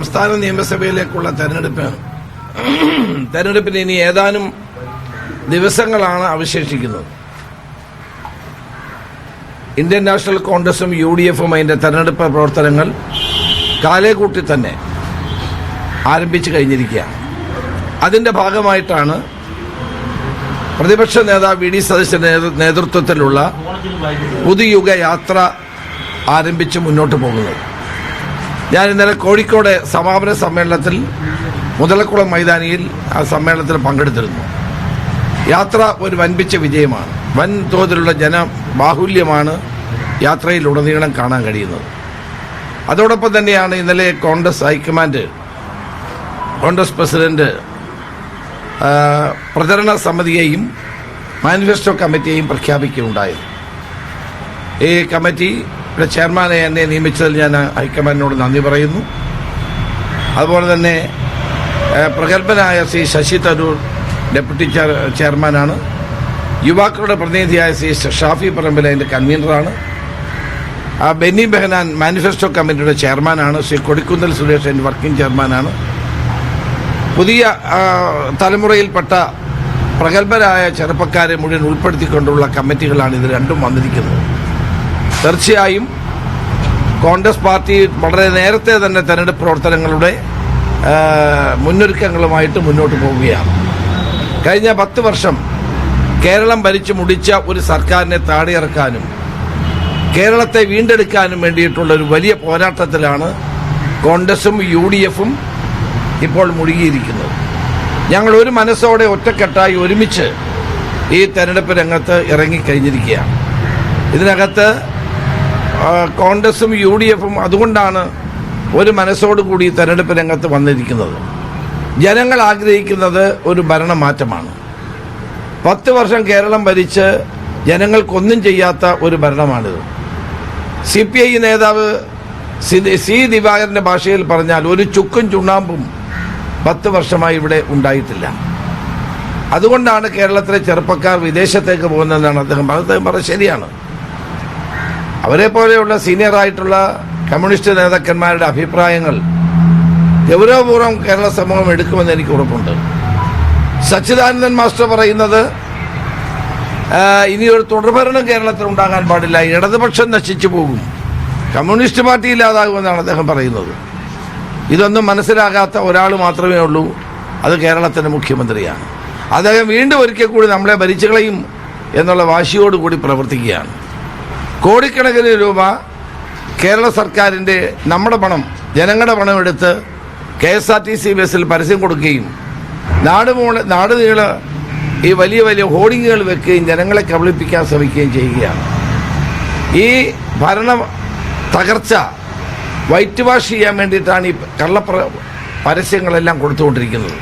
സംസ്ഥാന നിയമസഭയിലേക്കുള്ള തെരഞ്ഞെടുപ്പിന് ഇനി ഏതാനും ദിവസങ്ങളാണ് അവശേഷിക്കുന്നത്. ഇന്ത്യൻ നാഷണൽ കോൺഗ്രസും UDFും അതിന്റെ തെരഞ്ഞെടുപ്പ് പ്രവർത്തനങ്ങൾ കാലേക്കൂട്ടി തന്നെ ആരംഭിച്ചു കഴിഞ്ഞിരിക്കുകയാണ്. അതിന്റെ ഭാഗമായിട്ടാണ് പ്രതിപക്ഷ നേതാവ് VD സതീശന്റെ നേതൃത്വത്തിലുള്ള പുതുയുഗ യാത്ര ആരംഭിച്ച് മുന്നോട്ട് പോകുന്നത്. ഞാൻ ഇന്നലെ കോഴിക്കോട് സമാപന സമ്മേളനത്തിൽ മുതലക്കുളം മൈതാനിയിൽ ആ സമ്മേളനത്തിൽ പങ്കെടുത്തിരുന്നു. യാത്ര ഒരു വൻപിച്ച വിജയമാണ്. വൻതോതിലുള്ള ജനബാഹുല്യമാണ് യാത്രയിലുടനീളം കാണാൻ കഴിയുന്നത്. അതോടൊപ്പം തന്നെയാണ് ഇന്നലെ കോൺഗ്രസ് ഹൈക്കമാൻഡ്, കോൺഗ്രസ് പ്രസിഡന്റ് പ്രചരണ സമിതിയെയും മാനിഫെസ്റ്റോ കമ്മിറ്റിയെയും പ്രഖ്യാപിക്കുകയുണ്ടായത്. ഈ കമ്മിറ്റിയുടെ ചെയർമാനെ എന്നെ നിയമിച്ചതിൽ ഞാൻ ഹൈക്കമാൻഡിനോട് നന്ദി പറയുന്നു. അതുപോലെ തന്നെ പ്രഗത്ഭനായ ശ്രീ ശശി തരൂർ ഡെപ്യൂട്ടി ചെയർമാനാണ്. യുവാക്കളുടെ പ്രതിനിധിയായ ശ്രീ ഷാഫി പറമ്പിൽ അതിന്റെ കൺവീനറാണ്. ബെന്നി ബെഹനാൻ മാനിഫെസ്റ്റോ കമ്മിറ്റിയുടെ ചെയർമാനാണ്. ശ്രീ കൊടിക്കുന്നിൽ സുരേഷ് അതിന്റെ വർക്കിംഗ് ചെയർമാനാണ്. പുതിയ തലമുറയിൽപ്പെട്ട പ്രഗത്ഭരായ ചെറുപ്പക്കാരെ മുഴുവൻ ഉൾപ്പെടുത്തിക്കൊണ്ടുള്ള കമ്മിറ്റികളാണ് ഇത് രണ്ടും വന്നിരിക്കുന്നത്. തീർച്ചയായും കോൺഗ്രസ് പാർട്ടി വളരെ നേരത്തെ തന്നെ തെരഞ്ഞെടുപ്പ് പ്രവർത്തനങ്ങളുടെ മുന്നൊരുക്കങ്ങളുമായിട്ട് മുന്നോട്ട് പോവുകയാണ്. കഴിഞ്ഞ 10 വർഷം കേരളം ഭരിച്ചു മുടിച്ച ഒരു സർക്കാരിനെ താടിയിറക്കാനും കേരളത്തെ വീണ്ടെടുക്കാനും വേണ്ടിയിട്ടുള്ള ഒരു വലിയ പോരാട്ടത്തിലാണ് കോൺഗ്രസും UDFും ഇപ്പോൾ മുഴുകിയിരിക്കുന്നത്. ഞങ്ങൾ ഒരു മനസ്സോടെ ഒറ്റക്കെട്ടായി ഒരുമിച്ച് ഈ തെരഞ്ഞെടുപ്പ് രംഗത്ത് ഇറങ്ങിക്കഴിഞ്ഞിരിക്കുകയാണ്. ഇതിനകത്ത് കോൺഗ്രസും UDFും അതുകൊണ്ടാണ് ഒരു മനസ്സോടുകൂടി തെരഞ്ഞെടുപ്പ് രംഗത്ത് വന്നിരിക്കുന്നത്. ജനങ്ങൾ ആഗ്രഹിക്കുന്നത് ഒരു ഭരണമാറ്റമാണ്. 10 വർഷം കേരളം ഭരിച്ച് ജനങ്ങൾക്കൊന്നും ചെയ്യാത്ത ഒരു ഭരണമാണിത്. CPI നേതാവ് സി ദിവാകരന്റെ ഭാഷയിൽ പറഞ്ഞാൽ ഒരു ചുക്കും ചുണ്ണാമ്പും 10 വർഷമായി ഇവിടെ ഉണ്ടായിട്ടില്ല. അതുകൊണ്ടാണ് കേരളത്തിലെ ചെറുപ്പക്കാർ വിദേശത്തേക്ക് പോകുന്നതെന്നാണ് അദ്ദേഹം പറഞ്ഞത്. ശരിയാണ്. അവരെ പോലെയുള്ള സീനിയറായിട്ടുള്ള കമ്മ്യൂണിസ്റ്റ് നേതാക്കന്മാരുടെ അഭിപ്രായങ്ങൾ ഗൗരവപൂർവ്വം കേരള സമൂഹം എടുക്കുമെന്ന് എനിക്ക് ഉറപ്പുണ്ട്. സച്ചിദാനന്ദൻ മാസ്റ്റർ പറയുന്നത് ഇനി ഒരു തുടർഭരണം കേരളത്തിൽ ഉണ്ടാകാൻ പാടില്ല, ഇടതുപക്ഷം നശിച്ചു പോകും, കമ്മ്യൂണിസ്റ്റ് പാർട്ടി ഇല്ലാതാകുമെന്നാണ് അദ്ദേഹം പറയുന്നത്. ഇതൊന്നും മനസ്സിലാകാത്ത ഒരാൾ മാത്രമേ ഉള്ളൂ, അത് കേരളത്തിന്റെ മുഖ്യമന്ത്രിയാണ്. അദ്ദേഹം വീണ്ടും ഒരിക്കൽ കൂടി നമ്മളെ ഭരിച്ചു കളയും എന്നുള്ള വാശിയോടുകൂടി പ്രവർത്തിക്കുകയാണ്. കോടിക്കണക്കിന് രൂപ കേരള സർക്കാരിന്റെ നമ്മുടെ പണം, ജനങ്ങളുടെ പണം എടുത്ത് KSRTC ബസ്സിൽ പരസ്യം കൊടുക്കുകയും നാട് നീള ഈ വലിയ വലിയ ഹോർഡിങ്ങുകൾ വെക്കുകയും ജനങ്ങളെ കബളിപ്പിക്കാൻ ശ്രമിക്കുകയും ചെയ്യുകയാണ്. ഈ ഭരണ തകർച്ച വൈറ്റ് വാഷ് ചെയ്യാൻ വേണ്ടിയിട്ടാണ് ഈ പരസ്യങ്ങളെല്ലാം കൊടുത്തുകൊണ്ടിരിക്കുന്നത്.